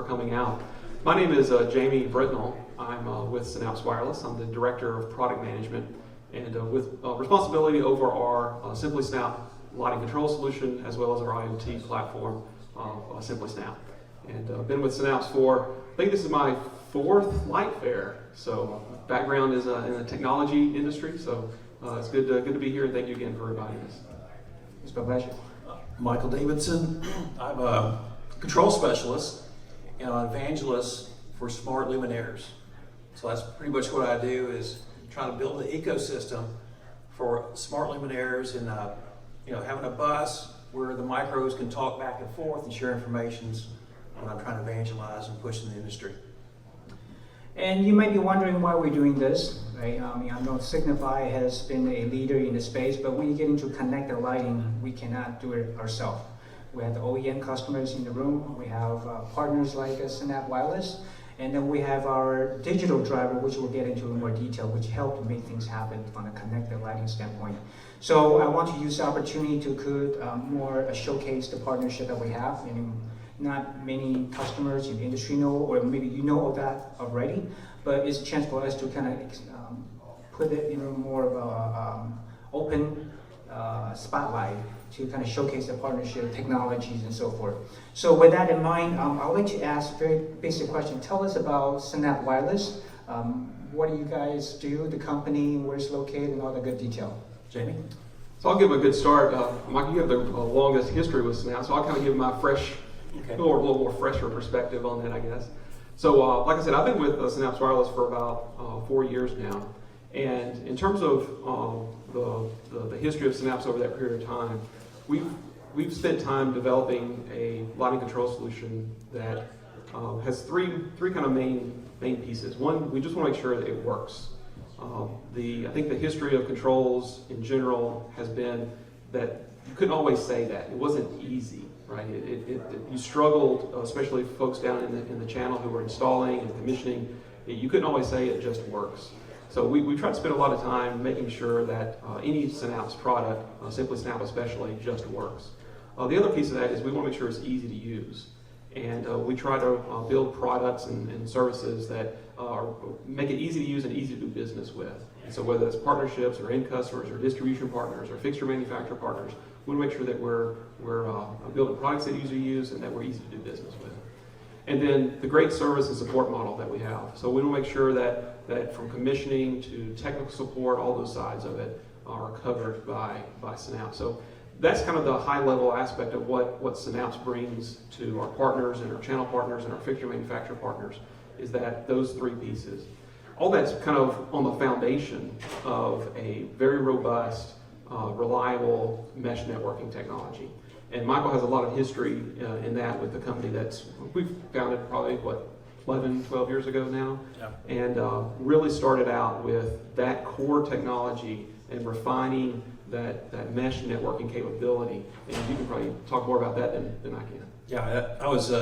for coming out. My name is Jamie Britnell. I'm with Synapse Wireless. I'm the Director of Product Management and with responsibility over our Simply Snap lighting control solution as well as our IoT platform, Simply Snap. And I've been with Synapse for, I think this is my 4th light fair. So background is in the technology industry, so it's good to be here, and thank you again for inviting us. It's my pleasure. Michael Davidson. I'm a control specialist and an evangelist for smart luminaires. So that's pretty much what I do, is trying to build an ecosystem for smart luminaires and having a bus where the micros can talk back and forth and share information when I'm trying to evangelize and push in the industry. And you might be wondering why we're doing this, right? I know Signify has been a leader in the space, but when you get into connected lighting, we cannot do it ourselves. We have the OEM customers in the room, we have partners like Synapse Wireless, and then we have our digital driver, which we'll get into in more detail, which help to make things happen from a connected lighting standpoint. So I want to use the opportunity to more showcase the partnership that we have. Not many customers in the industry know, or maybe you know of that already, but it's a chance for us to kind of put it in more of a open spotlight to kind of showcase the partnership, technologies, and so forth. So with that in mind, I'd like to ask a very basic question. Tell us about Synapse Wireless. What do you guys do, the company, where it's located, and all the good detail. Jamie? So I'll give a good start. Michael, you have the longest history with Synapse, so I'll kind of give my a little more fresher perspective on that, I guess. So, like I said, I've been with Synapse Wireless for about 4 years now. And in terms of the history of Synapse over that period of time, we've spent time developing a lighting control solution that has three kind of main pieces. One, we just want to make sure that it works. I think the history of controls in general has been that you couldn't always say that. It wasn't easy. Right, you struggled, especially folks down in the channel who were installing and commissioning. You couldn't always say it just works. So we try to spend a lot of time making sure that any Synapse product, Simply Snap especially, just works. The other piece of that is we want to make sure it's easy to use. And we try to build products and services that make it easy to use and easy to do business with. And so whether it's partnerships or end customers or distribution partners or fixture manufacturer partners, we want to make sure that we're building products that are easy to use and that we're easy to do business with. And then the great service and support model that we have. So we want to make sure that from commissioning to technical support, all those sides of it are covered by Synapse. So that's kind of the high level aspect of what Synapse brings to our partners and our channel partners and our fixture manufacturer partners, is that those 3 pieces. All that's kind of on the foundation of a very robust, reliable mesh networking technology. And Michael has a lot of history in that with the company we've founded probably, 11, 12 years ago now? Yeah. And really started out with that core technology and refining that mesh networking capability. And you can probably talk more about that than I can. Yeah, I was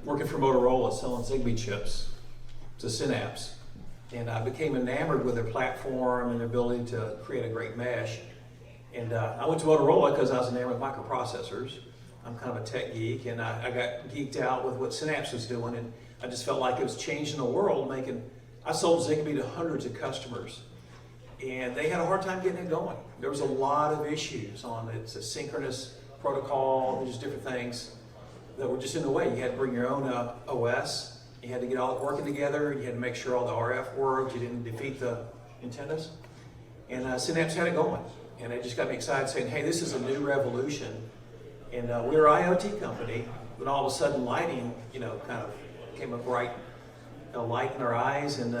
working for Motorola selling Zigbee chips to Synapse. And I became enamored with their platform and their ability to create a great mesh. And I went to Motorola because I was enamored with microprocessors. I'm kind of a tech geek, and I got geeked out with what Synapse was doing, and I just felt like it was changing the world. I sold Zigbee to hundreds of customers, and they had a hard time getting it going. There was a lot of issues on it. It's a synchronous protocol. There's different things that were just in the way. You had to bring your own OS. You had to get all it working together. You had to make sure all the RF worked. You didn't defeat the antennas. And Synapse had it going. And it just got me excited, saying, hey, this is a new revolution. And we're an IoT company, but all of a sudden lighting, kind of became a bright light in our eyes. And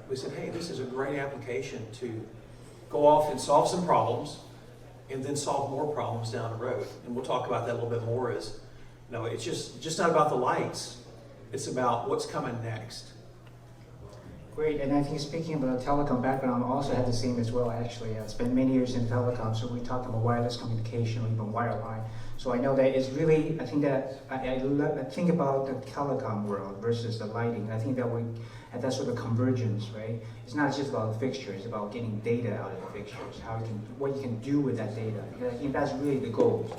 we said, hey, this is a great application to go off and solve some problems and then solve more problems down the road. And we'll talk about that a little bit more. It's just not about the lights. It's about what's coming next. Great, and I think speaking about a telecom background, I also had the same as well, actually. I spent many years in telecom, so we talked about wireless communication or even wireline. So I know that it's really, I think about the telecom world versus the lighting. I think that we have that sort of convergence, right? It's not just about the fixture, it's about getting data out of the fixtures, what you can do with that data. Because I think that's really the goal,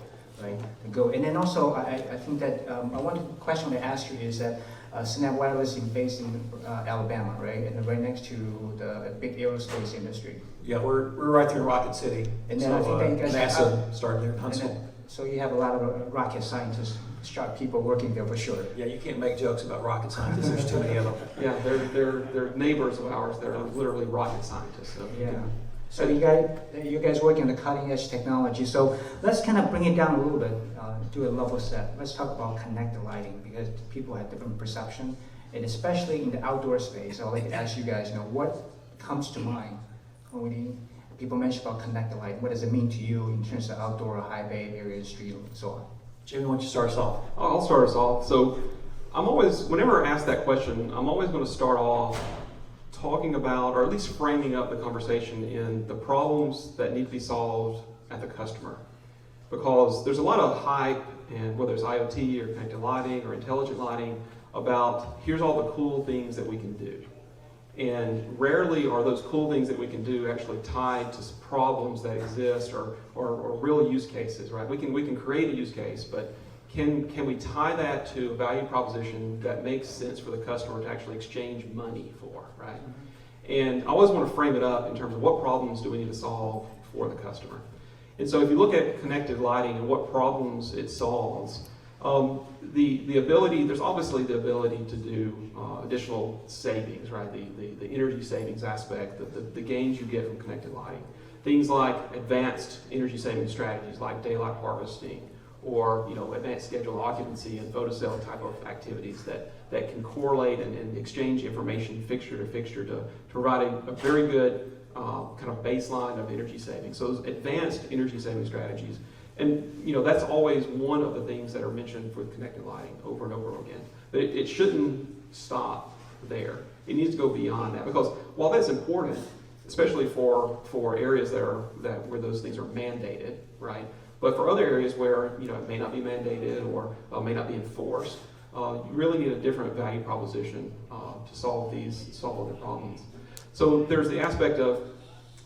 right? The goal. And then also, I think that one question to ask you is that Synapse Wireless is based in Alabama, right? And right next to the big aerospace industry. Yeah, we're right there in Rocket City. And then so, I think that you guys NASA started there in And Huntsville. then, so you have a lot of rocket scientists, sharp people working there for sure. Yeah, you can't make jokes about rocket scientists. There's too many of them. Yeah, they're neighbors of ours. They're literally rocket scientists. So Yeah. So you guys working on the cutting edge technology. So let's kind of bring it down a little bit, do a level set. Let's talk about connected lighting because people have different perception, and especially in the outdoor space. I'd like to ask you guys, what comes to mind when people mention about connected lighting? What does it mean to you in terms of outdoor, high bay area, street, and so on? Jimmy, why don't you start us off? I'll start us off. So I'm always, whenever asked that question, I'm always going to start off talking about, or at least framing up the conversation in the problems that need to be solved at the customer. Because there's a lot of hype, and whether it's IoT or connected lighting or intelligent lighting, about here's all the cool things that we can do. And rarely are those cool things that we can do actually tied to problems that exist or real use cases, right? We can create a use case, but can we tie that to a value proposition that makes sense for the customer to actually exchange money for, right? And I always want to frame it up in terms of what problems do we need to solve for the customer. And so if you look at connected lighting and what problems it solves, the ability, there's obviously the ability to do additional savings, right? The energy savings aspect, the gains you get from connected lighting. Things like advanced energy saving strategies like daylight harvesting, or advanced scheduled occupancy and photocell type of activities that can correlate and exchange information fixture to fixture to provide a very good kind of baseline of energy savings. So those advanced energy saving strategies, and that's always one of the things that are mentioned with connected lighting over and over again. But it shouldn't stop there. It needs to go beyond that, because while that's important, especially for areas where those things are mandated, right? But for other areas where it may not be mandated or may not be enforced, you really need a different value proposition to solve other problems. So there's the aspect of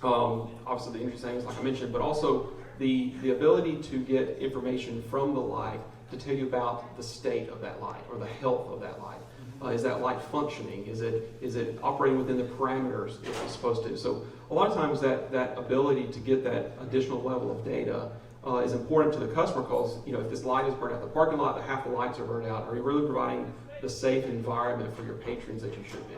obviously the energy savings, like I mentioned, but also the ability to get information from the light to tell you about the state of that light or the health of that light. Is that light functioning? Is it operating within the parameters that it's supposed to? So a lot of times that ability to get that additional level of data is important to the customer, because if this light is burned out, the parking lot, half the lights are burned out, are you really providing the safe environment for your patrons that you should be?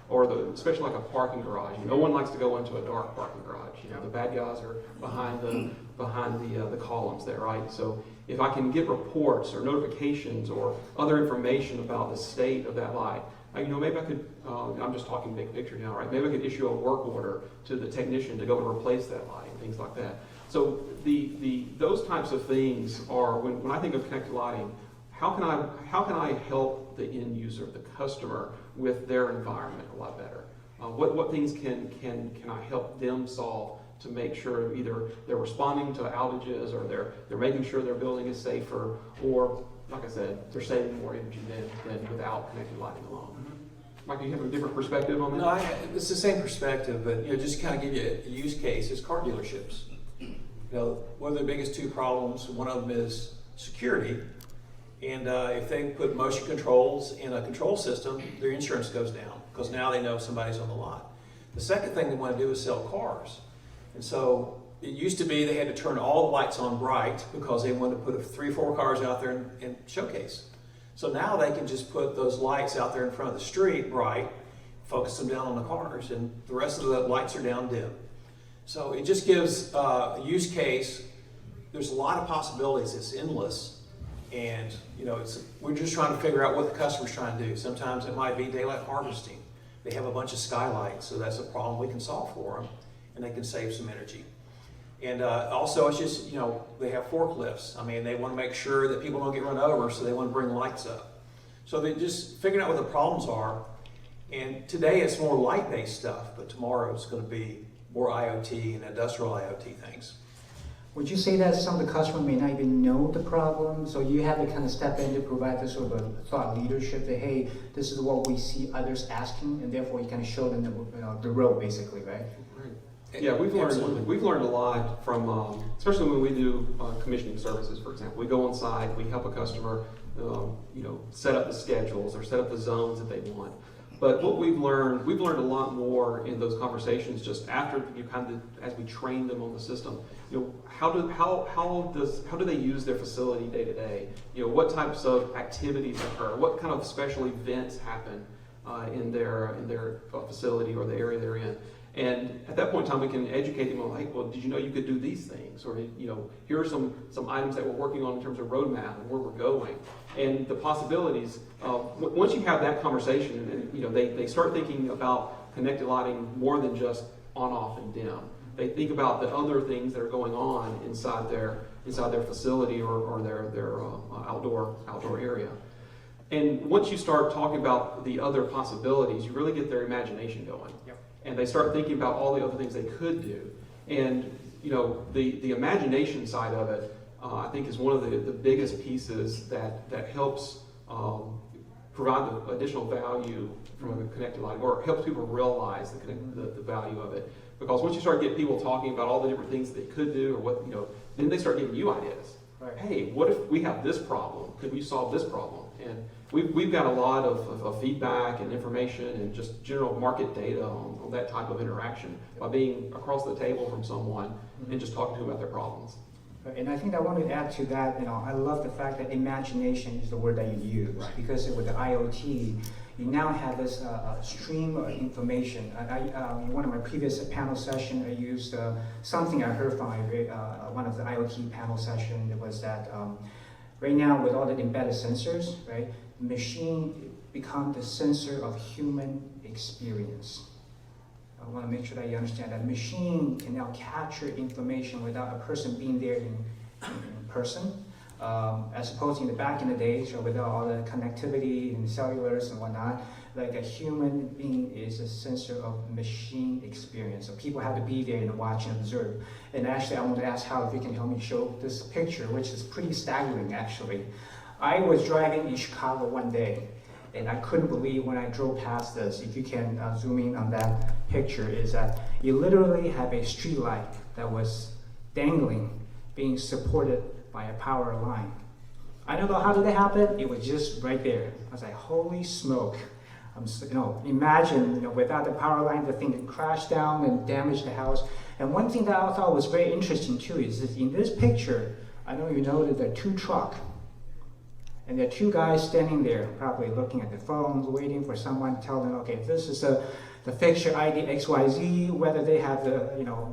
Or especially like a parking garage. No one likes to go into a dark parking garage. The bad guys are behind the columns there, right? So if I can get reports or notifications or other information about the state of that light, maybe I could, I'm just talking big picture now, right? Maybe I could issue a work order to the technician to go and replace that light, things like that. So those types of things are, when I think of connected lighting, how can I help the end user, the customer, with their environment a lot better? What things can I help them solve to make sure either they're responding to outages, or they're making sure their building is safer, or like I said, they're saving more energy than without connected lighting alone. Mike, do you have a different perspective on that? No, it's the same perspective, but just kind of give you a use case. It's car dealerships. One of the biggest two problems, one of them is security. And if they put motion controls in a control system, their insurance goes down, because now they know somebody's on the lot. The second thing they want to do is sell cars. And so it used to be they had to turn all the lights on bright because they wanted to put 3 or 4 cars out there and showcase. So now they can just put those lights out there in front of the street bright, focus them down on the cars, and the rest of the lights are down dim. So it just gives a use case. There's a lot of possibilities. It's endless. And we're just trying to figure out what the customer's trying to do. Sometimes it might be daylight harvesting. They have a bunch of skylights, so that's a problem we can solve for them, and they can save some energy. And also, it's just, they have forklifts. They want to make sure that people don't get run over, so they want to bring lights up. So they just figuring out what the problems are. And today it's more light-based stuff, but tomorrow it's going to be more IoT and industrial IoT things. Would you say that some of the customers may not even know the problem, so you have to kind of step in to provide this sort of a thought leadership that, hey, this is what we see others asking, and therefore you kind of show them the road, basically, right? Right. Yeah, we've learned a lot from, especially when we do commissioning services, for example. We go on site, we help a customer set up the schedules or set up the zones that they want. But what we've learned a lot more in those conversations just after as we train them on the system. How do they use their facility day to day? What types of activities occur? What kind of special events happen in their facility or the area they're in? And at that point in time, we can educate them on, well, did you know you could do these things? Or, here are some items that we're working on in terms of roadmap and where we're going. And the possibilities, once you have that conversation, and they start thinking about connected lighting more than just on, off, and dim. They think about the other things that are going on inside their facility or their outdoor area. And once you start talking about the other possibilities, you really get their imagination going. Yep. And they start thinking about all the other things they could do. And the imagination side of it, I think, is one of the biggest pieces that helps provide the additional value from a connected lighting, or helps people realize the value of it. Because once you start getting people talking about all the different things they could do, or then they start giving you ideas. Right. Hey, what if we have this problem? Could we solve this problem? And we've got a lot of feedback and information and just general market data on that type of interaction by being across the table from someone and just talking to them about their problems. And I think I want to add to that, I love the fact that imagination is the word that you use, Right. because with the IoT, you now have this stream of information. In one of my previous panel sessions, I used something I heard from one of the IoT panel sessions. It was that right now, with all the embedded sensors, right, machine become the sensor of human experience. I want to make sure that you understand that machine can now capture information without a person being there in person, as opposed to back in the days, without all the connectivity and cellulars and whatnot. Like a human being is a sensor of machine experience. So people have to be there and watch and observe. And actually, I want to ask Hal if you can help me show this picture, which is pretty staggering, actually. I was driving in Chicago one day, and I couldn't believe when I drove past this. If you can zoom in on that picture, is that you literally have a street light that was dangling, being supported by a power line. I don't know how did that happen. It was just right there. I was like, holy smoke. Imagine, without the power line, the thing could crash down and damage the house. And one thing that I thought was very interesting too is that in this picture, I don't know if you know that there are two trucks. And there are two guys standing there, probably looking at their phones, waiting for someone to tell them, okay, this is the fixture ID XYZ, whether they have the,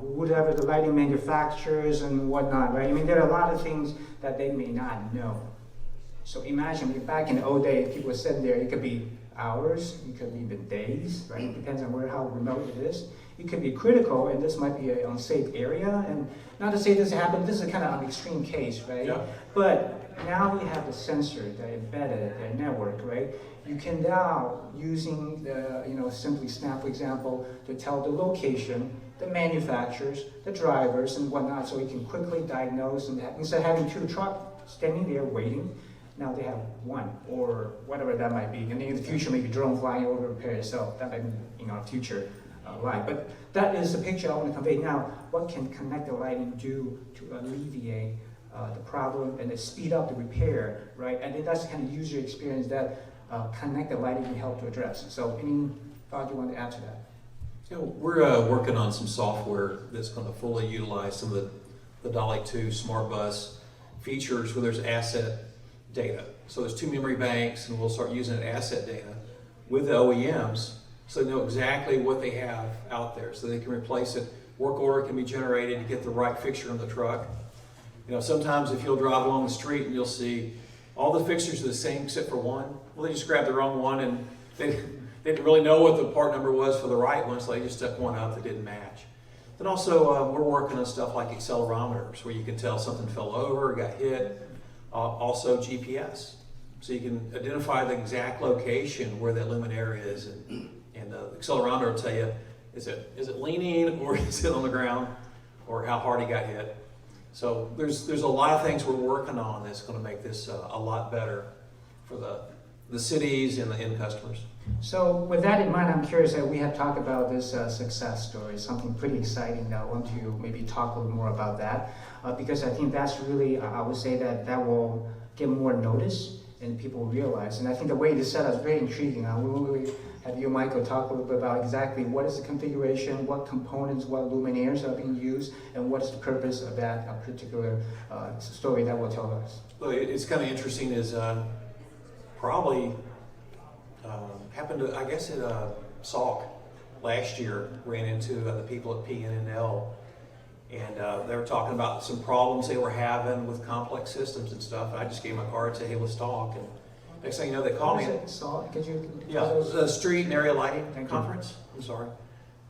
whatever the lighting manufacturers and whatnot, right? I mean, there are a lot of things that they may not know. So imagine, back in the old days, people were sitting there, it could be hours, it could be even days, right? It depends on how remote it is. It could be critical, and this might be an unsafe area. And not to say this happened, this is kind of an extreme case, right? Yeah. But now we have the sensor, the embedded, the network, right? You can now, using the, simply Snap, for example, to tell the location, the manufacturers, the drivers, and whatnot, so you can quickly diagnose. And instead of having two trucks standing there waiting, now they have one, or whatever that might be. And in the future, maybe drone flying over repairs. So that might be in our future light. But that is the picture I want to convey. Now, what can connected lighting do to alleviate the problem and to speed up the repair, right? And then that's the kind of user experience that connected lighting can help to address. So any thought you want to add to that? We're working on some software that's going to fully utilize some of the Dolly 2 Smart Bus features where there's asset data. So there's two memory banks, and we'll start using that asset data with the OEMs so they know exactly what they have out there so they can replace it. Work order can be generated to get the right fixture in the truck. Sometimes if you'll drive along the street and you'll see all the fixtures are the same except for one. Well, they just grabbed the wrong one, and they didn't really know what the part number was for the right one, so they just stuck one out that didn't match. Then also, we're working on stuff like accelerometers, where you can tell something fell over, got hit. Also GPS, so you can identify the exact location where that luminaire is, and the accelerometer will tell you, is it leaning, or is it on the ground, or how hard he got hit. So there's a lot of things we're working on that's going to make this a lot better for the cities and the end customers. So with that in mind, I'm curious that we have talked about this success story, something pretty exciting. I want to maybe talk a little more about that because I think that's really, I would say that will get more notice and people realize. And I think the way it is set up is very intriguing. We have you, Michael, talk a little bit about exactly what is the configuration, what components, what luminaires are being used, and what is the purpose of that particular story that will tell us. Well, it's kind of interesting is probably happened to, I guess, at SALK last year, ran into the people at PNNL, and they were talking about some problems they were having with complex systems and stuff. And I just gave my card and said, hey, let's talk. And next thing you know, they called me. SALK? Could you? Yeah, the Street and Area Lighting Conference. I'm sorry.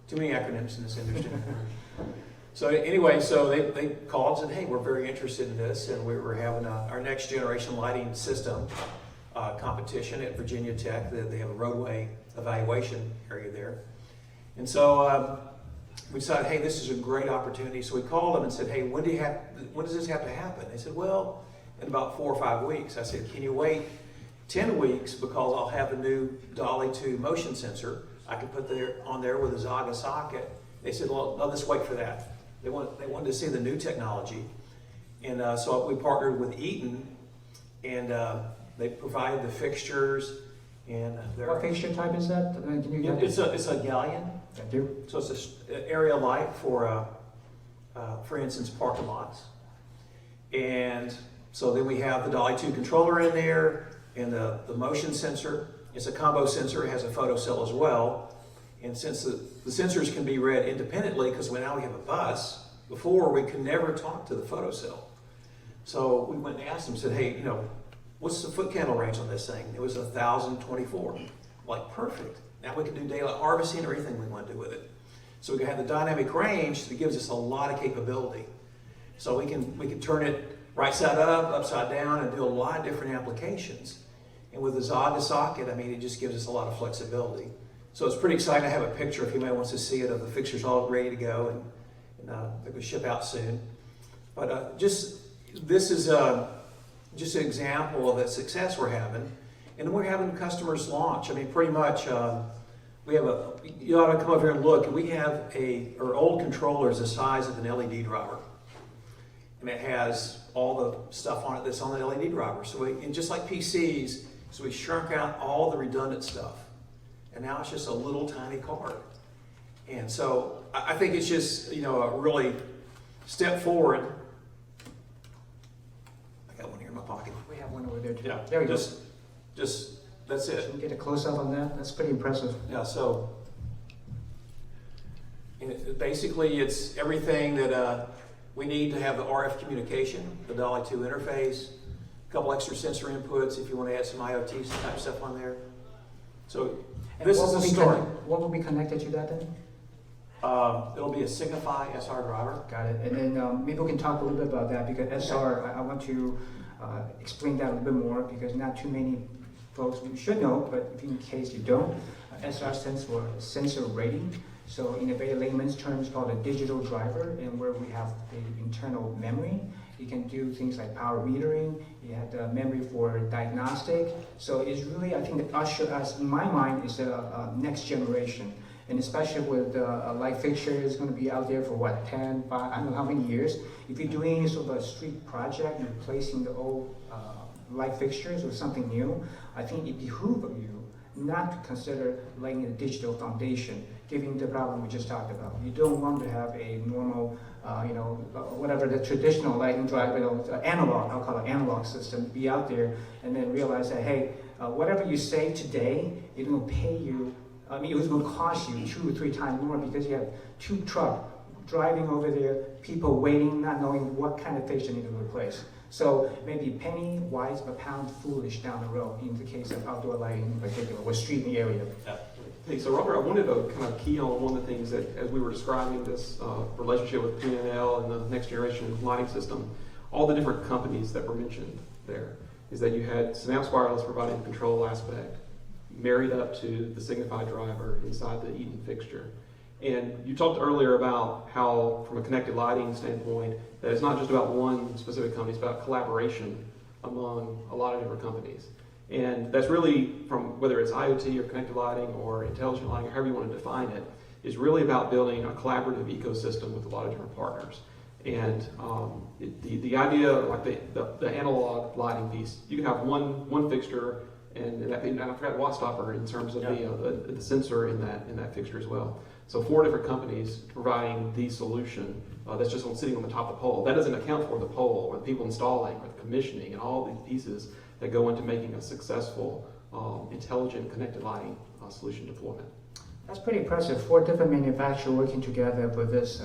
Too many acronyms in this industry. So anyway, so they called and said, hey, we're very interested in this, and we were having our next generation lighting system competition at Virginia Tech. They have a roadway evaluation area there. And so we decided, hey, this is a great opportunity. So we called them and said, hey, when does this have to happen? They said, well, in about 4 or 5 weeks. I said, can you wait 10 weeks because I'll have a new Dolly 2 motion sensor I can put on there with a Zaga socket. They said, well, no, let's wait for that. They wanted to see the new technology. And so we partnered with Eaton, and they provided the fixtures. And what fixture type is that? Can you get it's a galleon. Thank you. So it's an area light for instance, parking lots. And so then we have the Dolly 2 controller in there, and the motion sensor. It's a combo sensor. It has a photocell as well. And since the sensors can be read independently, because now we have a bus, before we could never talk to the photocell. So we went and asked them, said, hey, what's the foot candle range on this thing? It was 1,024. Like, perfect. Now we can do daylight harvesting or anything we want to do with it. So we can have the dynamic range that gives us a lot of capability. So we can turn it right side up, upside down, and do a lot of different applications. And with the Zaga socket, I mean, it just gives us a lot of flexibility. So it's pretty exciting. I have a picture if anybody wants to see it of the fixtures all ready to go, and they're going to ship out soon. But this is just an example of the success we're having. And we're having customers launch. I mean, pretty much, you ought to come over here and look. And we have our old controller is the size of an LED driver. And it has all the stuff on it that's on the LED driver. So and just like PCs, so we shrunk out all the redundant stuff. And now it's just a little tiny card. And so I think it's just, a really step forward. I got one here in my pocket. We have one over there too. Yeah, there we go. Just that's it. Can we get a close-up on that? That's pretty impressive. Yeah, so basically it's everything that we need to have the RF communication, the Dolly 2 interface, a couple extra sensor inputs if you want to add some IoT type stuff on there. So And this is a start. What will be connected to that then? It'll be a Signify SR driver. Got it. And then maybe we can talk a little bit about that, because SR, I want to explain that a little bit more, because not too many folks should know, but in case you don't, SR stands for sensor rating. So in a very layman's terms, called a digital driver, and where we have the internal memory. You can do things like power metering. You have the memory for diagnostic. So it's really, I think, in my mind, is a next generation. And especially with a light fixture is going to be out there for what, 10, 5, I don't know how many years. If you're doing sort of a street project, replacing the old light fixtures with something new, I think it behooves you not to consider laying a digital foundation, given the problem we just talked about. You don't want to have a normal, whatever the traditional lighting driver, analog, I'll call it analog system, be out there and then realize that, hey, whatever you save today, it's going to pay you, it's going to cost you 2 or 3 times more, because you have 2 trucks driving over there, people waiting, not knowing what kind of fixture you need to replace. So maybe penny wise, but pound foolish down the road in the case of outdoor lighting in particular, or street area. Yeah. Hey, so Robert, I wanted to kind of key on one of the things that, as we were describing this relationship with PNL and the next generation lighting system, all the different companies that were mentioned there, is that you had Synapse Wireless providing the control aspect, married up to the Signify driver inside the Eaton fixture. And you talked earlier about how, from a connected lighting standpoint, that it's not just about one specific company, it's about collaboration among a lot of different companies. And that's really, from whether it's IoT or connected lighting or intelligent lighting, or however you want to define it, is really about building a collaborative ecosystem with a lot of different partners. And the idea, like the analog lighting piece, you can have one fixture, and I forgot watt stopper in terms of the sensor in that fixture as well. So 4 different companies providing the solution that's just sitting on the top of the pole. That doesn't account for the pole or the people installing or the commissioning and all these pieces that go into making a successful, intelligent, connected lighting solution deployment. That's pretty impressive. 4 different manufacturers working together for this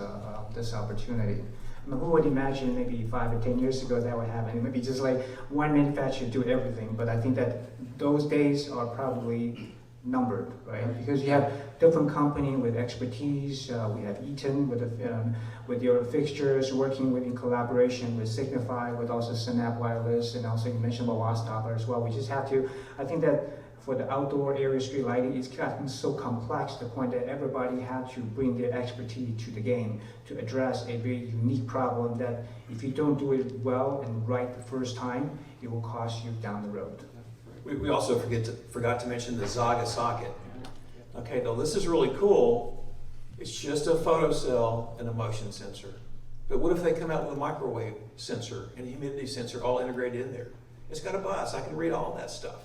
opportunity. I mean, who would imagine maybe 5 or 10 years ago that would happen? Maybe just like one manufacturer do everything, but I think that those days are probably numbered, right? Because you have different company with expertise. We have Eaton with your fixtures, working in collaboration with Signify, with also Synapse Wireless, and also you mentioned about watt stopper as well. We just have to, I think that for the outdoor area street lighting, it's gotten so complex to the point that everybody had to bring their expertise to the game to address a very unique problem that if you don't do it well and right the first time, it will cost you down the road. We also forgot to mention the Zaga socket. Okay, now this is really cool. It's just a photocell and a motion sensor. But what if they come out with a microwave sensor and a humidity sensor all integrated in there? It's got a bus. I can read all that stuff.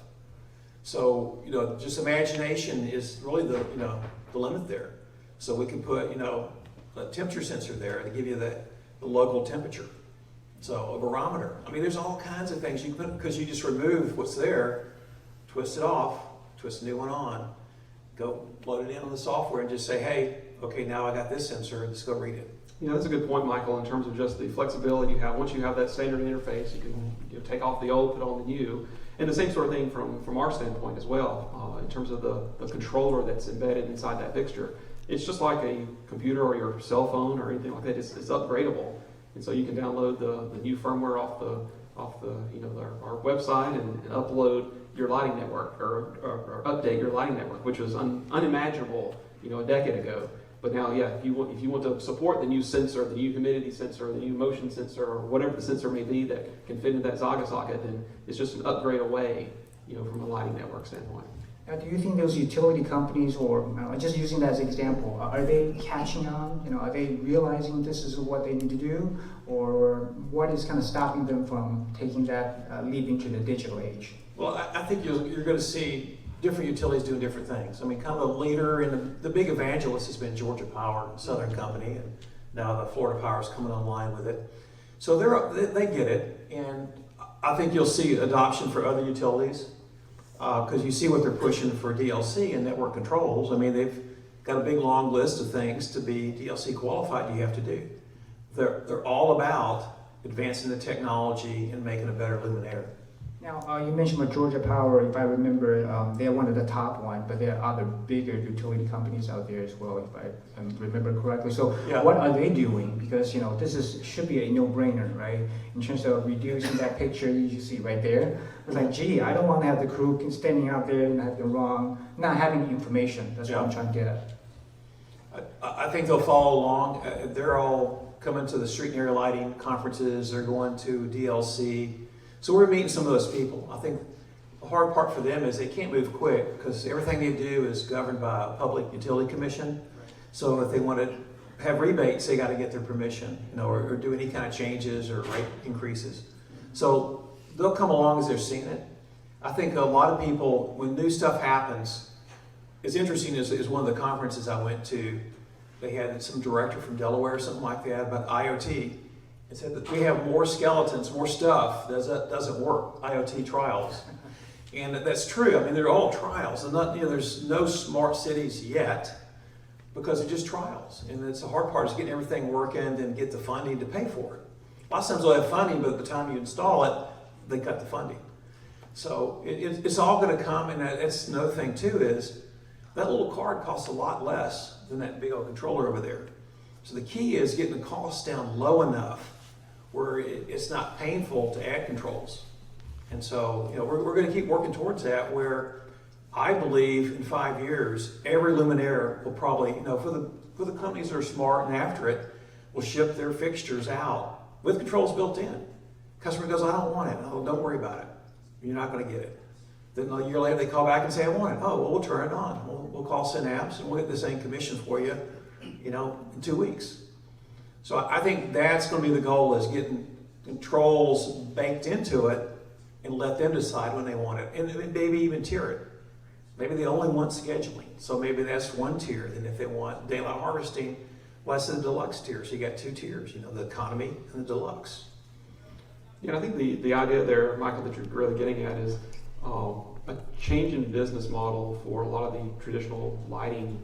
So, just imagination is really the limit there. So we can put, a temperature sensor there to give you the local temperature. So a barometer. I mean, there's all kinds of things you can put, because you just remove what's there, twist it off, twist a new one on, go load it in on the software and just say, hey, okay, now I got this sensor, let's go read it. That's a good point, Michael, in terms of just the flexibility you have. Once you have that standard interface, you can take off the old, put on the new. And the same sort of thing from our standpoint as well, in terms of the controller that's embedded inside that fixture. It's just like a computer or your cell phone or anything like that. It's upgradable. And so you can download the new firmware off our website and upload your lighting network or update your lighting network, which was unimaginable a decade ago. But now, if you want to support the new sensor, the new humidity sensor, the new motion sensor, or whatever the sensor may be that can fit into that Zaga socket, then it's just an upgrade away, from a lighting network standpoint. Now, do you think those utility companies, or just using that as an example, are they catching on? Are they realizing this is what they need to do, or what is kind of stopping them from taking that leap into the digital age? Well, I think you're going to see different utilities doing different things. I mean, kind of a leader, and the big evangelist has been Georgia Power, Southern Company, and now the Florida Power is coming online with it. So they get it, and I think you'll see adoption for other utilities. Because you see what they're pushing for DLC and network controls. I mean, they've got a big long list of things to be DLC qualified you have to do. They're all about advancing the technology and making a better luminaire. Now, you mentioned about Georgia Power. If I remember, they're one of the top one, but there are other bigger utility companies out there as well, if I remember correctly. So, What are they doing? Because this should be a no-brainer, right? In terms of reducing that picture you see right there. It's like, gee, I don't want to have the crew standing out there and have the not having the information. That's what I'm trying to get at. I think they'll follow along. They're all coming to the street and area lighting conferences. They're going to DLC. So we're meeting some of those people. I think the hard part for them is they can't move quick because everything they do is governed by a public utility commission. So if they want to have rebates, they got to get their permission, or do any kind of changes or rate increases. So they'll come along as they're seeing it. I think a lot of people, when new stuff happens, it's interesting is one of the conferences I went to, they had some director from Delaware or something like that about IoT. It said that we have more skeletons, more stuff that doesn't work, IoT trials. And that's true. I mean, they're all trials. And there's no smart cities yet because they're just trials. And it's the hard part is getting everything working and then get the funding to pay for it. A lot of times they'll have funding, but at the time you install it, they cut the funding. So it's all going to come, and that's another thing too is that little card costs a lot less than that big old controller over there. So the key is getting the cost down low enough where it's not painful to add controls. And so, we're going to keep working towards that, where I believe in 5 years, every luminaire will probably, for the companies that are smart and after it, will ship their fixtures out with controls built in. Customer goes, I don't want it. Oh, don't worry about it. You're not going to get it. Then a year later, they call back and say, I want it. Oh, well, we'll turn it on. We'll call Synapse and we'll get this thing commissioned for you, in 2 weeks. So I think that's going to be the goal, is getting controls baked into it and let them decide when they want it, and maybe even tier it. Maybe they only want scheduling, so maybe that's one tier. Then if they want daylight harvesting, well, that's the deluxe tier. So you got two tiers, the economy and the deluxe. Yeah, I think the idea there, Michael, that you're really getting at is a change in business model for a lot of the traditional lighting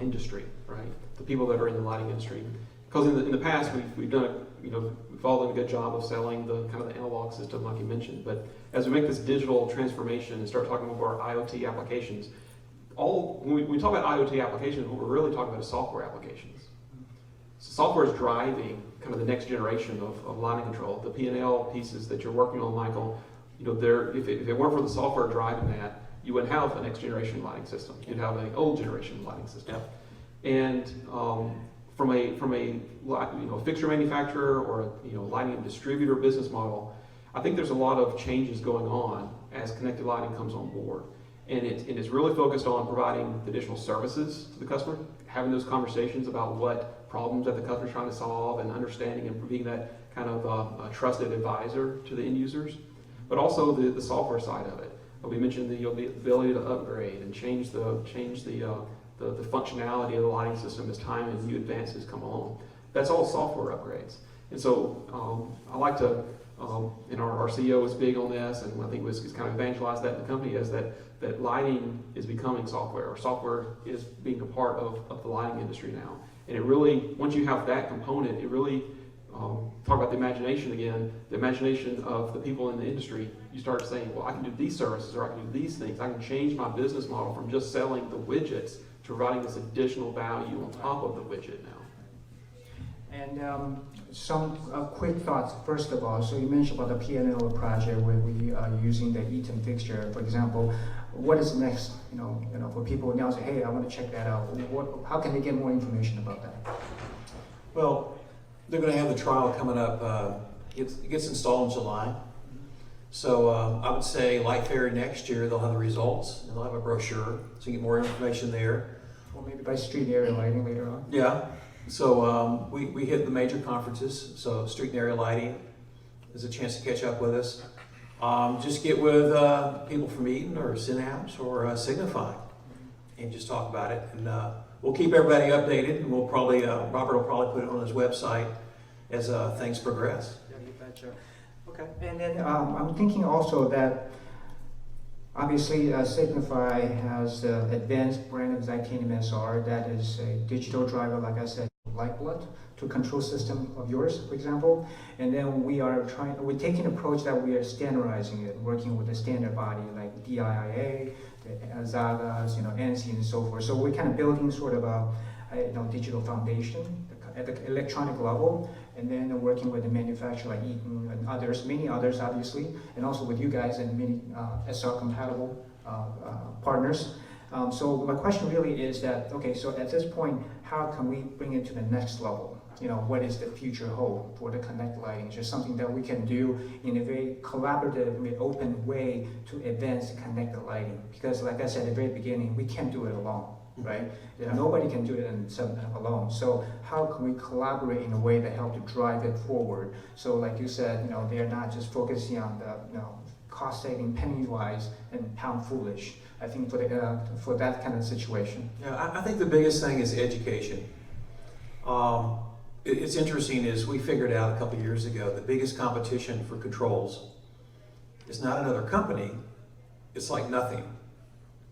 industry, right? The people that are in the lighting industry. Because in the past, we've done we've all done a good job of selling the kind of the analog system, like you mentioned. But as we make this digital transformation and start talking about our IoT applications, when we talk about IoT applications, what we're really talking about is software applications. So software is driving kind of the next generation of lighting control. The P&L pieces that you're working on, Michael, if it weren't for the software driving that, you wouldn't have a next generation lighting system. You'd have an old generation lighting system. Yeah. And from a fixture manufacturer or a lighting distributor business model, I think there's a lot of changes going on as connected lighting comes on board. And it's really focused on providing additional services to the customer, having those conversations about what problems that the customer's trying to solve, and understanding and being that kind of a trusted advisor to the end users, but also the software side of it. We mentioned the ability to upgrade and change the functionality of the lighting system as time and new advances come along. That's all software upgrades. And so I like to, and our CEO is big on this, and I think he's kind of evangelized that in the company, is that lighting is becoming software, or software is being a part of the lighting industry now. And it really, once you have that component, it really, talk about the imagination again, the imagination of the people in the industry, you start saying, well, I can do these services, or I can do these things. I can change my business model from just selling the widgets to providing this additional value on top of the widget now. And some quick thoughts. First of all, so you mentioned about the P&L project where we are using the Eaton fixture, for example. What is next? For people now say, hey, I want to check that out. How can they get more information about that? Well, they're going to have the trial coming up. It gets installed in July. So I would say Light Fair next year, they'll have the results, and they'll have a brochure, so you get more information there. Or maybe by street area lighting later on. Yeah. So we hit the major conferences, so street and area lighting is a chance to catch up with us. Just get with people from Eaton or Synapse or Signify and just talk about it. And we'll keep everybody updated, and we'll probably, Robert will probably put it on his website as things progress. Yeah, you betcha. Okay. And then I'm thinking also that obviously Signify has advanced brand of Xitanium SR that is a digital driver, like I said, lifeblood to control system of yours, for example. And then we're taking an approach that we are standardizing it, working with a standard body like DIIA, the Zagas, ANSI, and so forth. So we're kind of building sort of a digital foundation at the electronic level, and then working with the manufacturer like Eaton and others, many others obviously, and also with you guys and many SR compatible partners. So my question really is that, okay, so at this point, how can we bring it to the next level? What is the future hold for the Connect lighting? Is there something that we can do in a very collaborative, open way to advance connected lighting? Because like I said at the very beginning, we can't do it alone, right? Yeah. Nobody can do it alone. So how can we collaborate in a way that help to drive it forward? So like you said, they're not just focusing on the cost saving penny wise and pound foolish. I think for that kind of situation. Yeah, I think the biggest thing is education. It's interesting is we figured out a couple of years ago the biggest competition for controls is not another company, it's like nothing.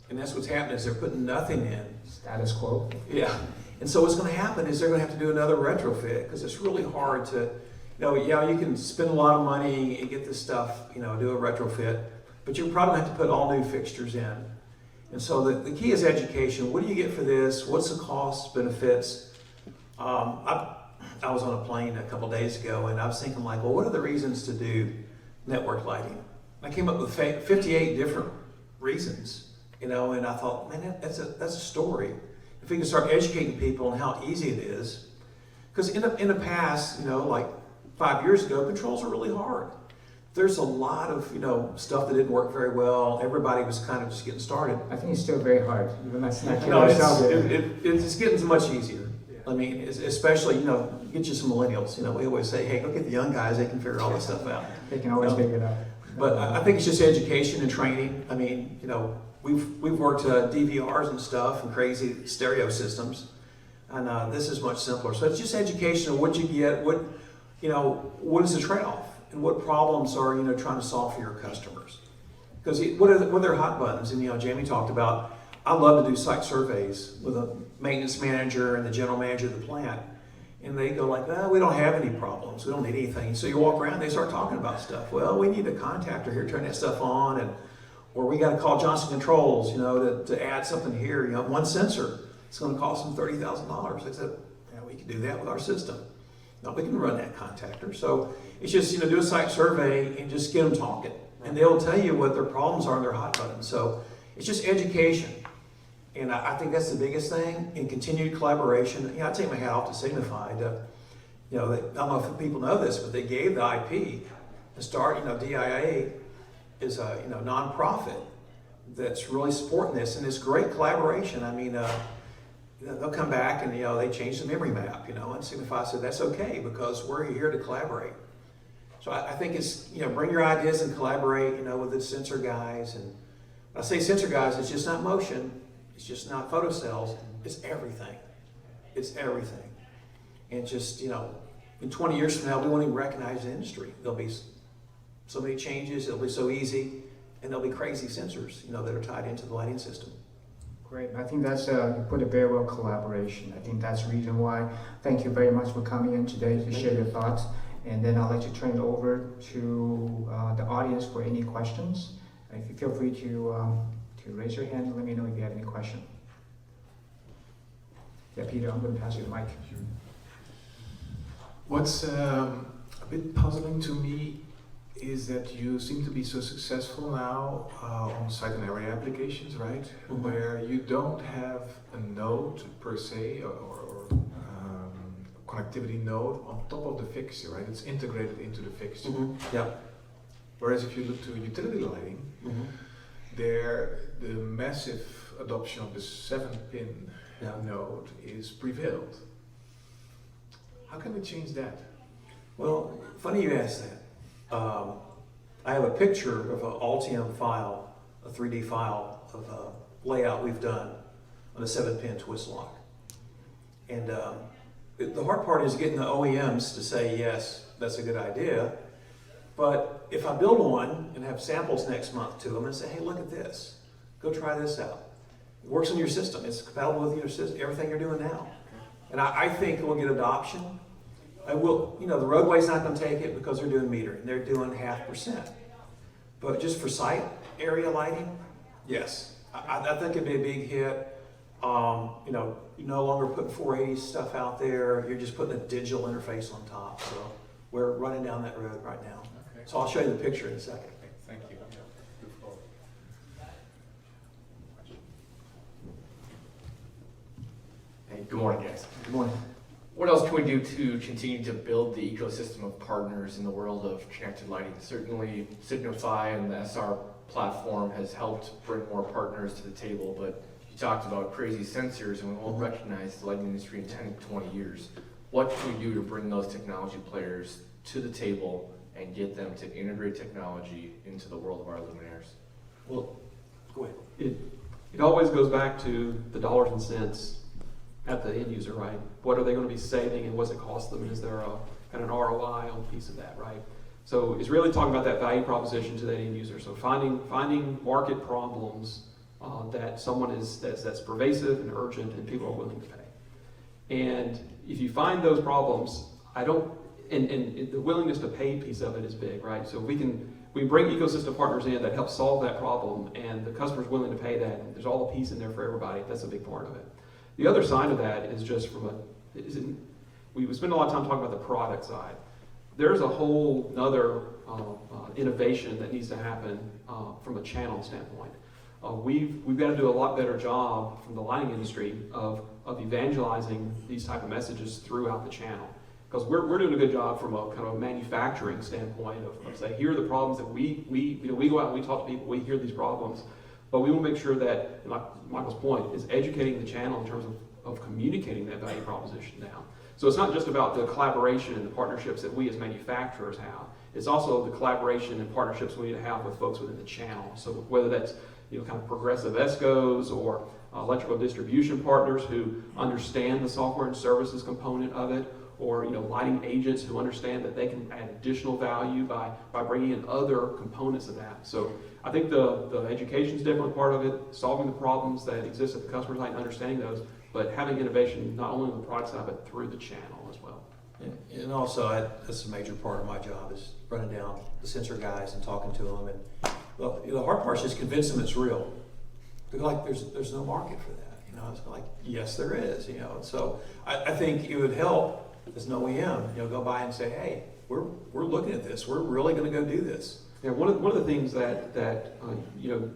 And that's what's happening is they're putting nothing in. Status quo. Yeah. And so what's going to happen is they're going to have to do another retrofit because it's really hard to, you can spend a lot of money and get this stuff, do a retrofit, but you probably have to put all new fixtures in. And so the key is education. What do you get for this? What's the cost, benefits? I was on a plane a couple days ago and I was thinking like, well, what are the reasons to do network lighting? I came up with 58 different reasons, and I thought, man, that's a story. If we can start educating people on how easy it is, because in the past, like 5 years ago, controls were really hard. There's a lot of stuff that didn't work very well. Everybody was kind of just getting started. I think it's still very hard. Even that's not it's getting much easier. Yeah. I mean, especially get you some millennials. You know, we always say, hey, go get the young guys, they can figure all this stuff out. They can always figure it out. But I think it's just education and training. I mean, you know, we've worked DVRs and stuff and crazy stereo systems, and this is much simpler. So it's just education of what you get, what is the trade-off, and what problems are trying to solve for your customers. Because what are their hot buttons? And Jamie talked about, I love to do site surveys with a maintenance manager and the general manager of the plant. And they go like, we don't have any problems. We don't need anything. So you walk around, they start talking about stuff. Well, we need a contactor here, turn that stuff on, or we got to call Johnson Controls, to add something here. One sensor, it's going to cost them $30,000. They said, we can do that with our system. No, we can run that contactor. So it's just, do a site survey and just get them talking. And they'll tell you what their problems are and their hot buttons. So it's just education. And I think that's the biggest thing, and continued collaboration. I take my hat off to Signify. I don't know if people know this, but they gave the IP to start. DIA is a nonprofit that's really supporting this, and it's great collaboration. I mean, they'll come back and they change the memory map. And Signify said that's okay because we're here to collaborate. So I think it's bring your ideas and collaborate. With the sensor guys, and when I say sensor guys, it's just not motion. It's just not photocells, it's everything. It's everything. And just, in 20 years from now, we won't even recognize the industry. There'll be so many changes, it'll be so easy, and there'll be crazy sensors, that are tied into the lighting system. Great. I think that's, you put it very well, collaboration. I think that's the reason why. Thank you very much for coming in today to share your thoughts. And then I'd like to turn it over to the audience for any questions. If you feel free to raise your hand and let me know if you have any question. Yeah, Peter, I'm going to pass you the mic. What's a bit puzzling to me is that you seem to be so successful now on site and area applications, right? Mm-hmm. Where you don't have a node per se or connectivity node on top of the fixture, right? It's integrated into the fixture. Mm-hmm. Yeah. Whereas if you look to utility lighting, mm-hmm. the massive adoption of the 7-pin node is prevailed. How can we change that? Well, funny you ask that. I have a picture of an Altium file, a 3D file of a layout we've done on a 7-pin twist lock. And the hard part is getting the OEMs to say, yes, that's a good idea. But if I build one and have samples next month to them and say, hey, look at this, go try this out. It works on your system. It's compatible with your system, everything you're doing now. And I think we'll get adoption. The roadway's not going to take it because they're doing metering. They're doing 0.5%. But just for site area lighting, yes. I think it'd be a big hit. You're no longer putting 480 stuff out there. You're just putting a digital interface on top. So we're running down that road right now. Okay. So I'll show you the picture in a second. Okay, thank you. Hey, good morning, guys. Good morning. What else can we do to continue to build the ecosystem of partners in the world of connected lighting? Certainly, Signify and the SR platform has helped bring more partners to the table, but you talked about crazy sensors, and we won't recognize the lighting industry in 10 to 20 years. What can we do to bring those technology players to the table and get them to integrate technology into the world of our luminaires? Well, go ahead. It always goes back to the dollars and cents at the end user, right? What are they going to be saving, and what's it cost them? And is there a kind of an ROI on a piece of that, right? So it's really talking about that value proposition to that end user. So finding market problems that someone that's pervasive and urgent, and people are willing to pay. And if you find those problems, and the willingness to pay piece of it is big, right? So we bring ecosystem partners in that help solve that problem, and the customer's willing to pay that, and there's all the piece in there for everybody. That's a big part of it. The other side of that is just we spend a lot of time talking about the product side. There's a whole other innovation that needs to happen from a channel standpoint. We've got to do a lot better job from the lighting industry of evangelizing these type of messages throughout the channel. Because we're doing a good job from a kind of a manufacturing standpoint of saying, here are the problems that we go out and we talk to people, we hear these problems. But we want to make sure that, like Michael's point, is educating the channel in terms of communicating that value proposition down. So it's not just about the collaboration and the partnerships that we as manufacturers have. It's also the collaboration and partnerships we need to have with folks within the channel. So whether that's kind of progressive ESCOs or electrical distribution partners who understand the software and services component of it, or lighting agents who understand that they can add additional value by bringing in other components of that. So I think the education is definitely part of it, solving the problems that exist at the customer site and understanding those, but having innovation not only on the product side but through the channel as well. And also, that's a major part of my job is running down the sensor guys and talking to them. And well, the hard part is just convince them it's real. They're like, there's no market for that. It's like, yes, there is. And so I think it would help as an OEM, go by and say, hey, we're looking at this. We're really going to go do this. Yeah, one of the things that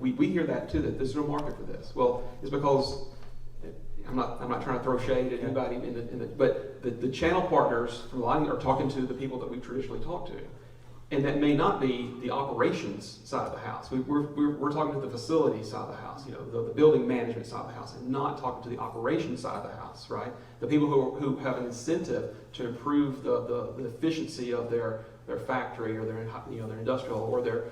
we hear that too, that there's no market for this. Well, it's because I'm not trying to throw shade at anybody but the channel partners from lighting are talking to the people that we traditionally talk to, and that may not be the operations side of the house. We're talking to the facility side of the house, the building management side of the house, and not talking to the operations side of the house, right? The people who have an incentive to improve the efficiency of their factory or their industrial or their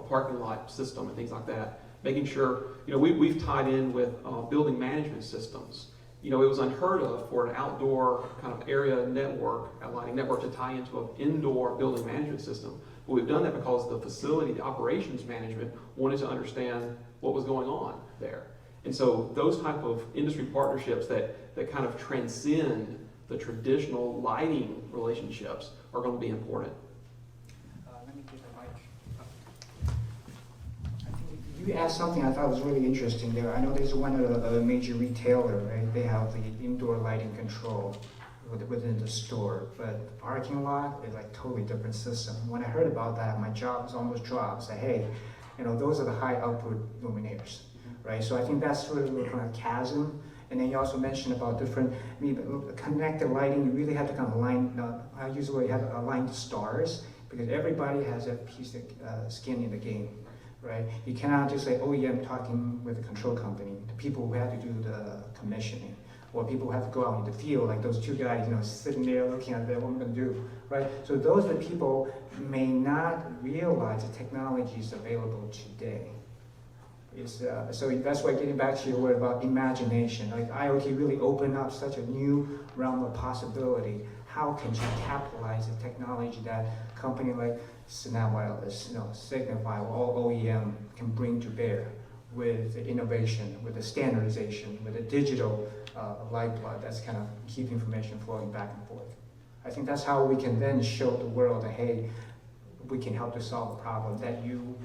parking lot system and things like that. Making sure, we've tied in with building management systems. It was unheard of for an outdoor kind of area network, a lighting network, to tie into an indoor building management system. But we've done that because the facility, the operations management, wanted to understand what was going on there. And so those type of industry partnerships that kind of transcend the traditional lighting relationships are going to be important. Let me get the mic. I think you asked something I thought was really interesting there. I know there's one of the major retailer, right? They have the indoor lighting control within the store, but the parking lot is like totally different system. When I heard about that, my job was almost dropped. Say, hey, those are the high output luminaires, right? So I think that's sort of a kind of chasm. And then you also mentioned about different, connected lighting. You really have to kind of line, I usually have align the stars because everybody has a piece of skin in the game, right? You cannot just say, oh yeah, I'm talking with the control company, the people who have to do the commissioning, or people who have to go out in the field, like those two guys, sitting there looking at what I'm going to do, right? So those are the people may not realize the technology is available today. So that's why getting back to your word about imagination, like IoT really opened up such a new realm of possibility. How can you capitalize the technology that a company like Synapse Wireless, Signify, all OEM can bring to bear with the innovation, with the standardization, with the digital lifeblood that's kind of keep information flowing back and forth. I think that's how we can then show the world that, hey, we can help to solve a problem that you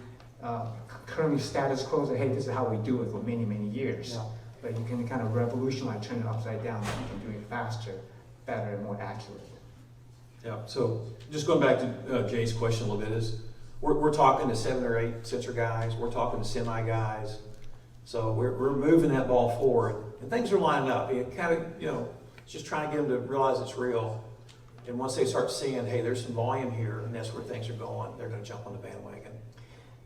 currently status quo, that hey, this is how we do it for many, many years. Yeah. But you can kind of revolutionize, turn it upside down, so you can do it faster, better, and more accurate. Yeah, so just going back to Jay's question a little bit is, we're talking to 7 or 8 sensor guys, we're talking to semi guys, so we're moving that ball forward, and things are lining up. You kind of, just trying to get them to realize it's real, and once they start seeing, hey, there's some volume here, and that's where things are going, they're going to jump on the bandwagon.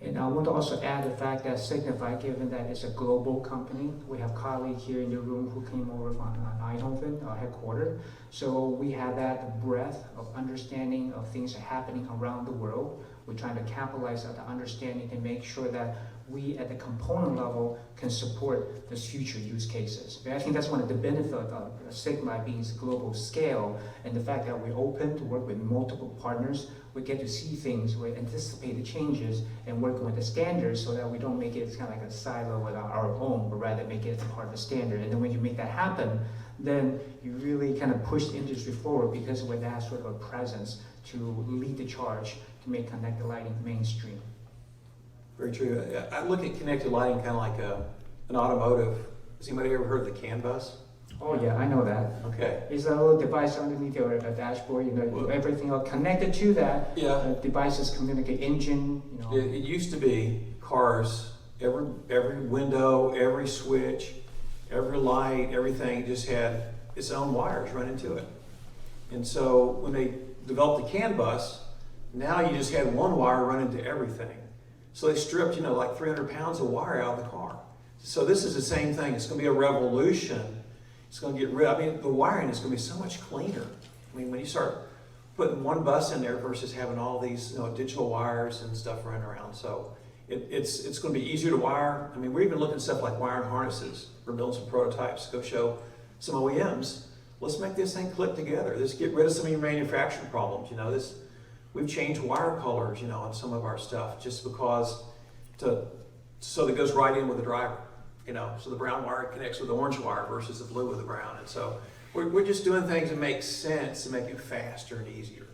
And I want to also add the fact that Signify, given that it's a global company, we have colleagues here in the room who came over from Eindhoven, our headquarters. So we have that breadth of understanding of things that are happening around the world. We're trying to capitalize on the understanding to make sure that we at the component level can support the future use cases. But I think that's one of the benefits of Signify being a global scale, and the fact that we're open to work with multiple partners. We get to see things, we anticipate the changes, and working with the standards so that we don't make it kind of like a silo with our own, but rather make it as part of the standard. And then when you make that happen, then you really kind of push the industry forward because with that sort of a presence to lead the charge to make connected lighting mainstream. Very true. I look at connected lighting kind of like an automotive. Has anybody ever heard of the CAN bus? Oh yeah, I know that. Okay. It's a little device underneath your dashboard. Everything else connected to that. Yeah. Devices communicate, engine. It used to be cars. Every window, every switch, every light, everything just had its own wires run into it. And so when they developed the CAN bus, now you just had one wire run into everything. So they stripped, like 300 pounds of wire out of the car. So this is the same thing. It's going to be a revolution It's going to get rid. I mean, the wiring is going to be so much cleaner. I mean, when you start putting one bus in there versus having all these digital wires and stuff running around, so it's going to be easier to wire. I mean, we're even looking at stuff like wiring harnesses. We're building some prototypes to go show some OEMs. Let's make this thing click together. Let's get rid of some of your manufacturing problems. We've changed wire colors, on some of our stuff just because so that it goes right in with the driver. So the brown wire connects with the orange wire versus the blue with the brown. And so we're just doing things that make sense to make it faster and easier.